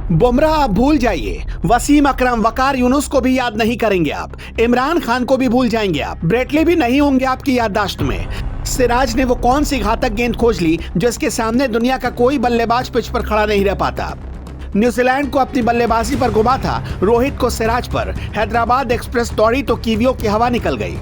बुमराह आप भूल जाइए, वसीम अकरम, वकार यूनुस को भी याद नहीं करेंगे आप, इमरान खान को भी भूल जाएंगे आप, ब्रेटले भी नहीं होंगे आपकी याददाश्त में। सिराज ने वो कौन सी घातक गेंद खोज ली जिसके सामने दुनिया का कोई बल्लेबाज पिच पर खड़ा नहीं रह पाता। न्यूजीलैंड को अपनी बल्लेबाजी पर गुमा था, रोहित को सिराज पर। हैदराबाद एक्सप्रेस दौड़ी तो कीवियों की हवा निकल गई।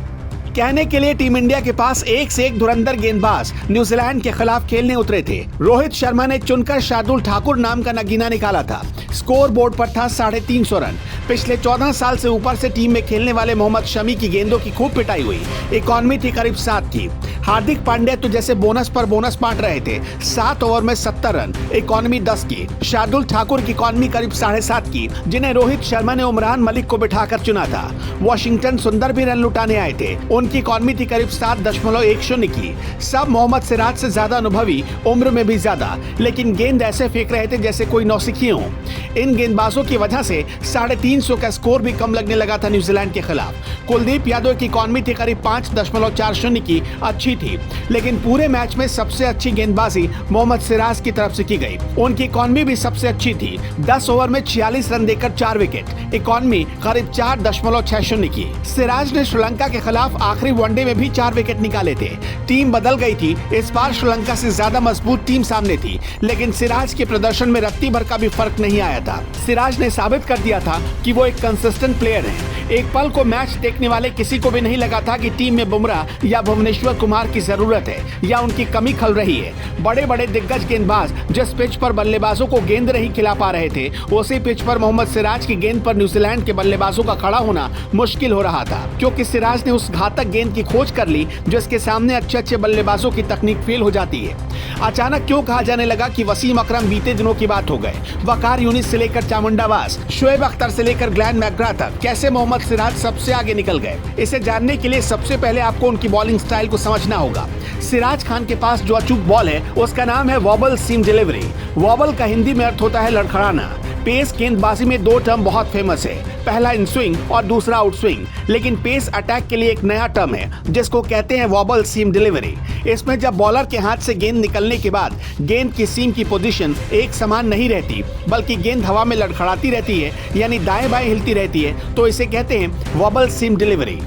कहने के लिए टीम इंडिया के पास एक से एक धुरंधर गेंदबाज न्यूजीलैंड के खिलाफ खेलने उतरे थे। रोहित शर्मा ने चुनकर शार्दुल ठाकुर नाम का नगीना निकाला था। स्कोर बोर्ड पर था 350 रन। पिछले 14 साल से ऊपर से टीम में खेलने वाले मोहम्मद शमी की गेंदों की खूब पिटाई हुई। इकॉनमी थी करीब 7 की। हार्दिक पांड्या तो जैसे बोनस पर बोनस बांट रहे थे। 7 ओवर में 70 रन, इकॉनमी 10 की। शार्दुल ठाकुर की इकॉनमी करीब 7.5 की, जिन्हें रोहित शर्मा ने उमरान मलिक को बिठाकर चुना था। वॉशिंगटन सुंदर भी रन लुटाने आए थे। उनकी इकॉनमी थी करीब 7.10 की। सब मोहम्मद सिराज से ज्यादा अनुभवी, उम्र में भी ज्यादा, लेकिन गेंद ऐसे फेंक रहे थे जैसे कोई नौसिखिए हों। इन गेंदबाजों की वजह से 350 का स्कोर भी कम लगने लगा था न्यूजीलैंड के खिलाफ। कुलदीप यादव की इकॉनमी थी करीब 5.40 की, अच्छी थी, लेकिन पूरे मैच में सबसे अच्छी गेंदबाजी मोहम्मद सिराज की तरफ से की गई। उनकी इकॉनमी भी सबसे अच्छी थी। 10 ओवर में 46 रन देकर 4 विकेट, इकॉनमी करीब 4.60 की। सिराज ने श्रीलंका के खिलाफ आखिरी वनडे में भी 4 विकेट निकाले थे। टीम बदल गई थी, इस बार श्रीलंका से ज्यादा मजबूत टीम सामने थी, लेकिन सिराज के प्रदर्शन में रत्ती भर का भी फर्क नहीं आया था। सिराज ने साबित कर दिया था कि वो एक कंसिस्टेंट प्लेयर है। एक पल को मैच देखने वाले किसी को भी नहीं लगा था कि टीम में बुमराह या भुवनेश्वर कुमार की जरूरत है या उनकी कमी खल रही है। बड़े बड़े दिग्गज गेंदबाज जिस पिच पर बल्लेबाजों को गेंद नहीं खिला पा रहे थे, उसी पिच पर मोहम्मद सिराज की गेंद पर न्यूजीलैंड के बल्लेबाजों का खड़ा होना मुश्किल हो रहा था, क्योंकि सिराज ने उस घातक गेंद की खोज कर ली जिसके सामने अच्छे बल्लेबाजों की तकनीक फेल हो जाती है। अचानक क्यों कहा जाने लगा कि वसीम अकरम बीते दिनों की बात हो गए। वकार यूनिस से लेकर चामुंडावास, शोएब अख्तर से लेकर ग्लैन मैकग्रा तक कैसे मोहम्मद सिराज सबसे आगे निकल गए। इसे जानने के लिए सबसे पहले आपको उनकी बॉलिंग स्टाइल को समझना होगा। सिराज खान के पास जो अचूक बॉल है उसका नाम है वॉबल सीम डिलीवरी। वॉबल का हिंदी में अर्थ होता है लड़खड़ाना। पेस गेंदबाजी में 2 टर्म बहुत फेमस है, पहला इन स्विंग और दूसरा आउट स्विंग, लेकिन पेस अटैक के लिए एक नया टर्म है जिसको कहते हैं वॉबल सीम डिलीवरी। इसमें जब बॉलर के हाथ से गेंद निकलने के बाद गेंद की सीम की पोजीशन एक समान नहीं रहती, बल्कि गेंद हवा में लड़खड़ाती रहती है, यानी दाएं बाएं हिलती रहती है, तो इसे कहते हैं वॉबल सीम डिलीवरी।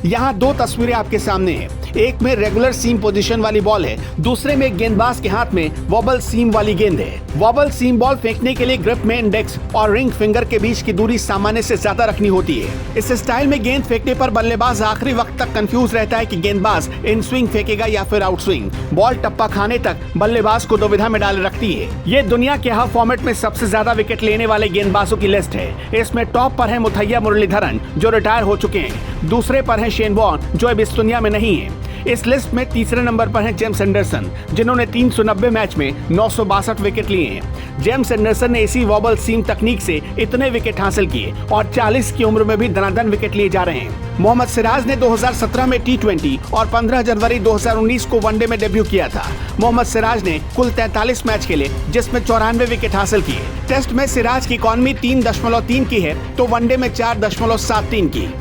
यहाँ 2 तस्वीरें आपके सामने हैं। एक में रेगुलर सीम पोजीशन वाली बॉल है, दूसरे में गेंदबाज के हाथ में वॉबल सीम वाली गेंद है। वॉबल सीम बॉल फेंकने के लिए ग्रिप में इंडेक्स और रिंग फिंगर के बीच की दूरी सामान्य से ज्यादा रखनी होती है। इस स्टाइल में गेंद फेंकने पर बल्लेबाज आखिरी वक्त तक कंफ्यूज रहता है कि गेंदबाज इन स्विंग फेंकेगा या फिर आउट स्विंग। बॉल टप्पा खाने तक बल्लेबाज को दुविधा में डाल रखती है। ये दुनिया के हर फॉर्मेट में सबसे ज्यादा विकेट लेने वाले गेंदबाजों की लिस्ट है। इसमें टॉप पर है मुथैया मुरलीधरन, जो रिटायर हो चुके हैं। दूसरे पर है शेन वॉर्न, जो अब इस दुनिया में नहीं है। इस लिस्ट में तीसरे नंबर पर हैं जेम्स एंडरसन, जिन्होंने 390 मैच में 962 विकेट लिए हैं। जेम्स एंडरसन ने इसी वॉबल सीम तकनीक से इतने विकेट हासिल किए और 40 की उम्र में भी दनादन विकेट लिए जा रहे हैं। मोहम्मद सिराज ने 2017 में T20 और 15 जनवरी 2019 को वनडे में डेब्यू किया था। मोहम्मद सिराज ने कुल 43 मैच खेले, जिसमें 94 विकेट हासिल किए। टेस्ट में सिराज की इकॉनमी 3.3 की है, तो वनडे में 4.73 की,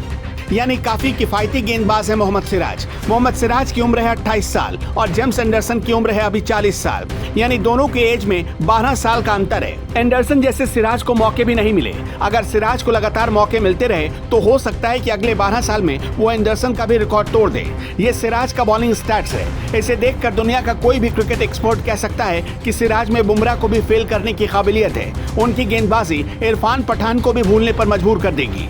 यानी काफी किफायती गेंदबाज है मोहम्मद सिराज। मोहम्मद सिराज की उम्र है 28 साल और जेम्स एंडरसन की उम्र है अभी 40 साल, यानी दोनों के एज में 12 साल का अंतर है। एंडरसन जैसे सिराज को मौके भी नहीं मिले। अगर सिराज को लगातार मौके मिलते रहे तो हो सकता है कि अगले 12 साल में वो एंडरसन का भी रिकॉर्ड तोड़ दे। ये सिराज का बॉलिंग स्टैट्स है। इसे देखकर दुनिया का कोई भी क्रिकेट एक्सपर्ट कह सकता है कि सिराज में बुमराह को भी फेल करने की काबिलियत है। उनकी गेंदबाजी इरफान पठान को भी भूलने पर मजबूर कर देगी।